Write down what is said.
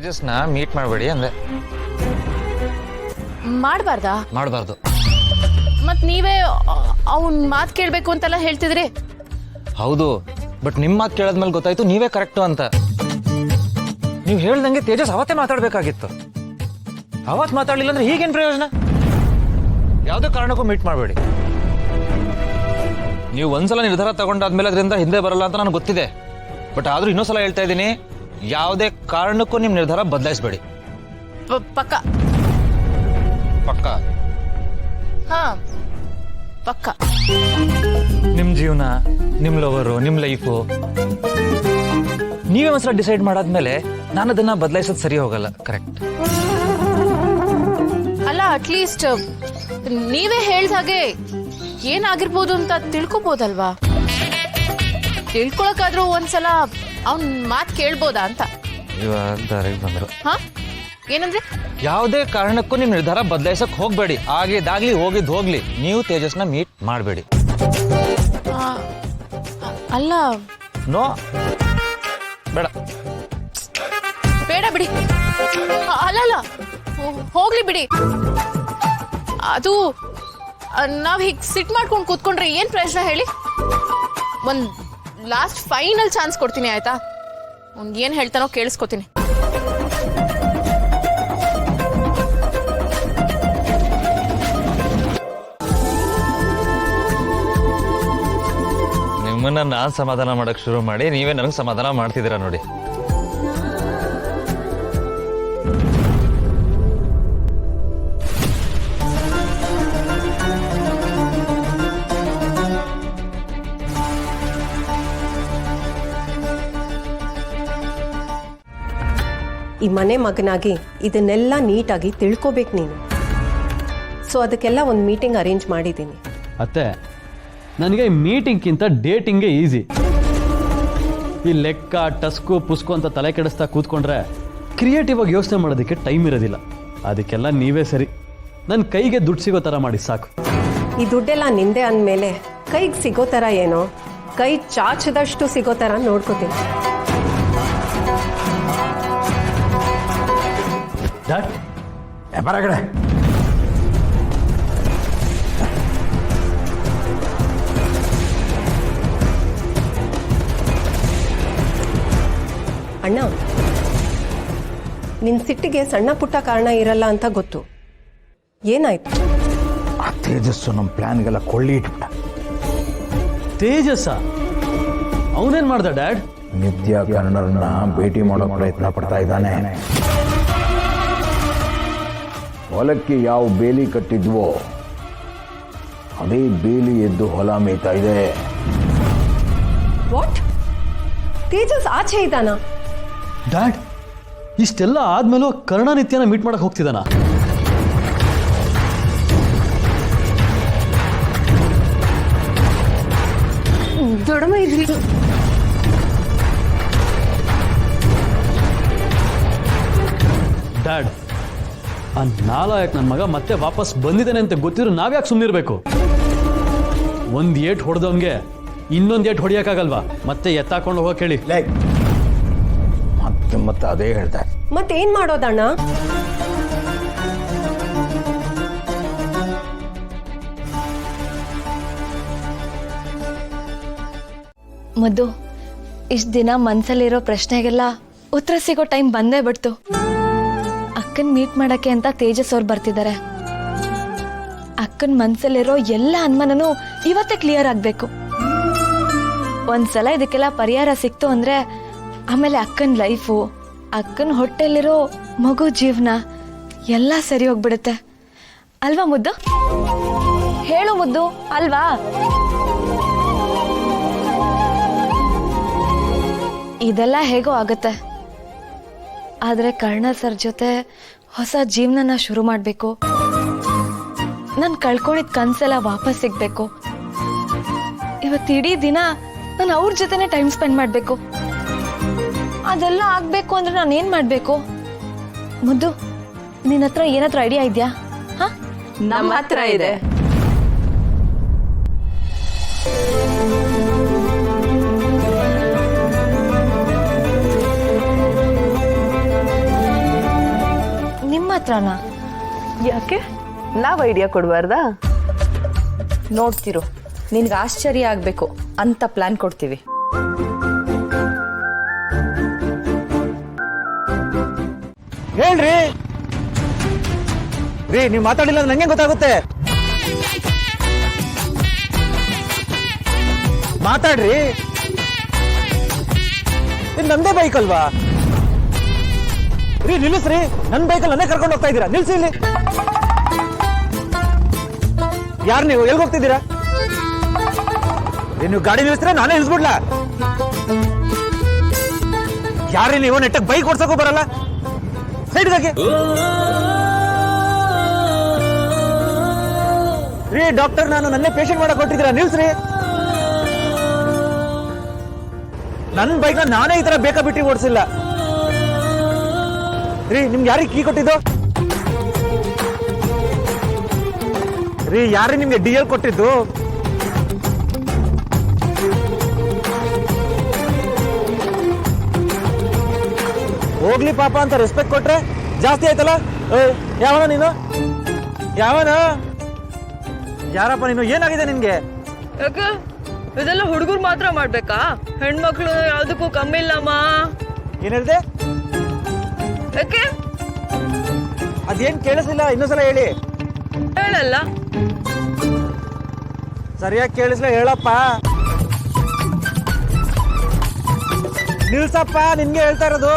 ತೇಜಸ್ನ meet ಮಾಡಬೇಡಿ ಅಂದೆ. ಮಾಡಬಾರ್ದು. ಮತ್ ನೀವೇ ಅವನ್ ಮಾತು ಕೇಳ್ಬೇಕು ಅಂತೆಲ್ಲ ಹೇಳ್ತಿದ್ರಿ. ಹೌದು, ಬಟ್ ನಿಮ್ಮ ಮಾತು ಕೇಳದ್ಮೇಲೆ ಗೊತ್ತಾಯ್ತು ನೀವೇ ಕರೆಕ್ಟು ಅಂತ. ನೀವು ಹೇಳ್ದಂಗೆ ತೇಜಸ್ ಅವತ್ತೇ ಮಾತಾಡ್ಬೇಕಾಗಿತ್ತು. ಅವತ್ತು ಮಾತಾಡ್ಲಿಲ್ಲ ಅಂದ್ರೆ ಹೀಗೇನು ಪ್ರಯೋಜನ? ಯಾವುದೇ ಕಾರಣಕ್ಕೂ ಮೀಟ್ ಮಾಡಬೇಡಿ. ನೀವು ಒಂದ್ಸಲ ನಿರ್ಧಾರ ತಗೊಂಡಾದ್ಮೇಲೆ ಅದರಿಂದ ಹಿಂದೆ ಬರಲ್ಲ ಅಂತ ನನಗೆ ಗೊತ್ತಿದೆ. ಬಟ್ ಆದ್ರೂ ಇನ್ನೊಂದ್ಸಲ ಹೇಳ್ತಾ ಇದ್ದೀನಿ, ಯಾವುದೇ ಕಾರಣಕ್ಕೂ ನಿಮ್ಮ ನಿರ್ಧಾರ ಬದಲಾಯಿಸಬೇಡಿ. ಪಕ್ಕ ಪಕ್ಕ ಹಾ ಪಕ್ಕ. ನಿಮ್ಮ ಜೀವನ, ನಿಮ್ಮ ಲವರು, ನಿಮ್ಮ ಲೈಫು ನೀವೇ ಒಂದ್ಸಲ ಡಿಸೈಡ್ ಮಾಡಾದ್ಮೇಲೆ ನಾನು ಅದನ್ನ ಬದಲಾಯಿಸೋದು ಸರಿ ಹೋಗಲ್ಲ. ಕರೆಕ್ಟ್ ಅಲ್ಲ, ಅಟ್ಲೀಸ್ಟ್ ನೀವೇ ಹೇಳ್ದ ಹಾಗೆ ಏನಾಗಿರ್ಬೋದು ಅಂತ ತಿಳ್ಕೊಬೋದಲ್ವಾ? ತಿಳ್ಕೊಳಕಾದ್ರೂ ಒಂದ್ಸಲ ಅವನ್ ಮಾತ್ ಕೇಳ್ಬೋದಾ ಅಂತ. ಇವಾಗ ದಾರಿಗೆ ಬಂದರು. ಹಾ ಏನಂದ್ರೆ? ಯಾವುದೇ ಕಾರಣಕ್ಕೂ ನಿಮ್ಮ ನಿರ್ಧಾರ ಬದಲಾಯಿಸಕ್ ಹೋಗ್ಬೇಡಿ. ಆಗಿದ್ದಾಗ್ಲಿ ಹೋಗಿದ್ದು ಹೋಗ್ಲಿ, ನೀವು ತೇಜಸ್ನ ಮೀಟ್ ಮಾಡಬೇಡಿ. ಅಲ್ಲ, ನೋ, ಬೇಡ ಬೇಡ ಬಿಡಿ. ಅಲ್ಲಲ್ಲ, ಹೋಗ್ಲಿ ಬಿಡಿ. ಅದು ನಾವ್ ಹೀಗ್ ಸಿಟ್ ಮಾಡ್ಕೊಂಡು ಕೂತ್ಕೊಂಡ್ರೆ ಏನ್ ಪ್ರಯೋಜನ ಹೇಳಿ? ಒಂದ್ ಲಾಸ್ಟ್ ಫೈನಲ್ ಚಾನ್ಸ್ ಕೊಡ್ತೀನಿ, ಆಯ್ತಾ? ಅವ್ನ್ ಏನ್ ಹೇಳ್ತಾನೋ ಕೇಳಿಸ್ಕೊತೀನಿ. ನಿಮ್ಮನ್ನ ನಾನು ಸಮಾಧಾನ ಮಾಡಕ್ ಶುರು ಮಾಡಿ ನೀವೇ ನನಗೆ ಸಮಾಧಾನ ಮಾಡ್ತಿದ್ದೀರಾ ನೋಡಿ. ಈ ಮನೆ ಮಗನಾಗಿ ಇದನ್ನೆಲ್ಲ ನೀಟಾಗಿ ತಿಳ್ಕೊಬೇಕು ನೀನು. ಸೊ ಅದಕ್ಕೆಲ್ಲ ಒಂದು ಮೀಟಿಂಗ್ ಅರೇಂಜ್ ಮಾಡಿದ್ದೀನಿ. ಅತ್ತೆ, ನನಗೆ ಮೀಟಿಂಗ್ಗಿಂತ ಡೇಟಿಂಗೇ ಈಸಿ. ಈ ಲೆಕ್ಕ ಟಸ್ಕು ಪುಸ್ಕು ಅಂತ ತಲೆ ಕೆಡಿಸ್ತಾ ಕೂತ್ಕೊಂಡ್ರೆ ಕ್ರಿಯೇಟಿವ್ ಆಗಿ ಯೋಚನೆ ಮಾಡೋದಕ್ಕೆ ಟೈಮ್ ಇರೋದಿಲ್ಲ. ಅದಕ್ಕೆಲ್ಲ ನೀವೇ ಸರಿ. ನನ್ನ ಕೈಗೆ ದುಡ್ಡು ಸಿಗೋ ಥರ ಮಾಡಿ ಸಾಕು. ಈ ದುಡ್ಡೆಲ್ಲ ನಿಂದೆ ಅಂದಮೇಲೆ ಕೈಗೆ ಸಿಗೋ ಥರ ಏನೋ, ಕೈ ಚಾಚದಷ್ಟು ಸಿಗೋ ಥರ ನೋಡ್ಕೋತೀನಿ. ಡ್ಯಾಡ್, ಬರಗಡೆ ಅಣ್ಣ, ನಿನ್ನ ಸಿಟ್ಟಿಗೆ ಸಣ್ಣ ಪುಟ್ಟ ಕಾರಣ ಇರಲ್ಲ ಅಂತ ಗೊತ್ತು. ಏನಾಯ್ತು? ಆ ತೇಜಸ್ಸು ನಮ್ಮ ಪ್ಲಾನ್ಗೆಲ್ಲ ಕೊಳ್ಳಿ ಇಟ್ಬಿಟ್ಟ. ತೇಜಸ್ಸ ಅವನೇನ್ ಮಾಡ್ದ ಡ್ಯಾಡ್? ನಿತ್ಯ ಕರ್ಣರನ್ನ ಭೇಟಿ ಮಾಡೋ ಪ್ರಯತ್ನ ಪಡ್ತಾ ಇದ್ದಾನೆ. ಹೊಲಕ್ಕೆ ಯಾವ ಬೇಲಿ ಕಟ್ಟಿದ್ವೋ ಅದೇ ಬೇಲಿ ಎದ್ದು ಹೊಲ ಮೇಯ್ತಾ ಇದೆ. ವಾಟ್? ತೇಜಸ್ ಆಚೆ ಇದ್ದಾನ? ಡ್ಯಾಡ್, ಇಷ್ಟೆಲ್ಲ ಆದ್ಮೇಲೂ ಕರ್ಣನಿತ್ಯನ ಮೀಟ್ ಮಾಡಕ್ ಹೋಗ್ತಿದ್ದಾನ? ದೊಡಮ ಇದ್ರಿ. ಡ್ಯಾಡ್, ಆ ನಾಲಾಯಕ್ ನನ್ನ ಮಗ ಮತ್ತೆ ವಾಪಸ್ ಬಂದಿದ್ದಾನೆ ಅಂತ ಗೊತ್ತಿದ್ರು ನಾವ್ಯಾಕೆ ಸುಮ್ಮನಿರ್ಬೇಕು? ಒಂದ್ ಏಟ್ ಹೊಡೆದವನ್ಗೆ ಇನ್ನೊಂದು ಏಟ್ ಹೊಡಿಯಕ್ಕಾಗಲ್ವಾ? ಮತ್ತೆ ಎತ್ತಾಕೊಂಡು ಹೋಗಕ್ ಹೇಳಿ. ಮತ್ತೆ ಅದೇ ಹೇಳ್ತಾ. ಮತ್ತೇನ್ ಮಾಡೋದಣ್ಣ? ಮದ್ದು, ಇಷ್ಟ ದಿನ ಮನ್ಸಲ್ಲಿರೋ ಪ್ರಶ್ನೆಗೆಲ್ಲ ಉತ್ತರ ಸಿಗೋ ಟೈಮ್ ಬಂದೇ ಬಿಡ್ತು. ಅಕ್ಕನ್ ಮೀಟ್ ಮಾಡಕ್ಕೆ ಅಂತ ತೇಜಸ್ ಅವ್ರು ಬರ್ತಿದ್ದಾರೆ. ಅಕ್ಕನ್ ಮನ್ಸಲ್ಲಿರೋ ಎಲ್ಲ ಅನುಮಾನನೂ ಇವತ್ತೇ ಕ್ಲಿಯರ್ ಆಗ್ಬೇಕು. ಒಂದ್ಸಲ ಇದಕ್ಕೆಲ್ಲ ಪರಿಹಾರ ಸಿಕ್ತು ಅಂದ್ರೆ ಆಮೇಲೆ ಅಕ್ಕನ್ ಲೈಫು, ಅಕ್ಕನ್ ಹೊಟ್ಟೆಲಿರೋ ಮಗು ಜೀವನ ಎಲ್ಲ ಸರಿ ಹೋಗ್ಬಿಡುತ್ತೆ. ಅಲ್ವಾ ಮುದ್ದು? ಹೇಳು ಮುದ್ದು, ಅಲ್ವಾ? ಇದೆಲ್ಲ ಹೇಗೋ ಆಗತ್ತೆ. ಆದ್ರೆ ಕರ್ಣ ಸರ್ ಜೊತೆ ಹೊಸ ಜೀವನನ ಶುರು ಮಾಡ್ಬೇಕು. ನನ್ ಕಳ್ಕೊಂಡಿದ್ ಕನ್ಸೆಲ್ಲ ವಾಪಸ್ ಸಿಗ್ಬೇಕು. ಇವತ್ತಿಡೀ ದಿನ ನಾನು ಅವ್ರ ಜೊತೆನೆ ಟೈಮ್ ಸ್ಪೆಂಡ್ ಮಾಡ್ಬೇಕು. ಅದೆಲ್ಲ ಆಗ್ಬೇಕು ಅಂದ್ರೆ ನಾನು ಏನ್ ಮಾಡ್ಬೇಕು? ಮುದ್ದು, ನಿನ್ನ ಹತ್ರ ಏನಾದ್ರೂ ಐಡಿಯಾ ಇದ್ಯಾ? ಹಾ, ನಮ್ಮ ಹತ್ರ ಇದೆ. ಐಡಿಯಾನ? ಯಾಕೆ ನಾವು ಐಡಿಯಾ ಕೊಡಬಾರ್ದಾ? ನೋಡ್ತಿರು, ನಿನ್ಗೆ ಆಶ್ಚರ್ಯ ಆಗಬೇಕು ಅಂತ ಪ್ಲಾನ್ ಕೊಡ್ತೀವಿ. ಹೇಳ್ರಿ ರೀ, ನೀವು ಮಾತಾಡಿಲ್ಲ ಅಂದ್ರೆ ನಂಗೆ ಗೊತ್ತಾಗುತ್ತೆ. ಮಾತಾಡ್ರಿ. ಇದು ನಂದೇ ಬೈಕ್ ಅಲ್ವಾ ರೀ? ನಿಲ್ಲಿಸ್ರಿ, ನನ್ನ ಬೈಕಲ್ಲಿ ನನ್ನೇ ಕರ್ಕೊಂಡು ಹೋಗ್ತಾ ಇದ್ದೀರಾ. ನಿಲ್ಸಿ ಇಲ್ಲಿ. ಯಾರು ನೀವು? ಎಲ್ಲಿ ಹೋಗ್ತಿದ್ದೀರಾ? ನೀವು ಗಾಡಿ ನಿಲ್ಲಿಸ್ತೀರಾ? ನಾನೇ ನಿಲ್ಸ್ಬಿಡ್ಲಾ? ಯಾರೇ ನೀವು? ನೆಟ್ಟಕ್ಕೆ ಬೈಕ್ ಓಡ್ಸಕ್ಕೂ ಬರಲ್ಲ. ಸೈಡ್ಗಾಗೆ ರೀ. ಡಾಕ್ಟರ್, ನಾನು ನನ್ನೇ ಪೇಷಂಟ್ ಮಾಡಕ್ ಕೊಟ್ಟಿದ್ದೀರಾ? ನಿಲ್ಸ್ರಿ. ನನ್ನ ಬೈಕ್ನ ನಾನೇ ಈ ತರ ಬೇಕಾ ಬಿಟ್ಟು ಓಡಿಸಿಲ್ಲ ರೀ. ನಿಮ್ಗೆ ಯಾರಿಗೆ ಕೀ ಕೊಟ್ಟಿದ್ದು ರೀ? ಯಾರೇ ನಿಮ್ಗೆ DL ಕೊಟ್ಟಿದ್ದು? ಹೋಗ್ಲಿ ಪಾಪ ಅಂತ ರೆಸ್ಪೆಕ್ಟ್ ಕೊಟ್ರೆ ಜಾಸ್ತಿ ಆಯ್ತಲ್ಲ. ಯಾವನ ನೀನು? ಯಾವನ? ಯಾರಪ್ಪ ನೀನು? ಏನಾಗಿದೆ ನಿನ್ಗೆ? ಯಾಕೆ ಇದೆಲ್ಲ ಹುಡುಗರು ಮಾತ್ರ ಮಾಡ್ಬೇಕಾ? ಹೆಣ್ಮಕ್ಳು ಯಾವ್ದಕ್ಕೂ ಕಮ್ಮಿ ಇಲ್ಲಮ್ಮ. ಏನ್ ಹೇಳ್ದೆ? ಯಾಕೆ ಅದೇನ್ ಕೇಳಿಸ್ಲಿಲ್ಲ, ಇನ್ನೊಂದ್ಸಲ ಹೇಳಿ. ಹೇಳಲ್ಲ. ಸರಿಯಾಗಿ ಕೇಳಿಸ್ಲ, ಹೇಳಪ್ಪ. ನಿಲ್ಸಪ್ಪ, ನಿನ್ಗೆ ಹೇಳ್ತಾ ಇರೋದು.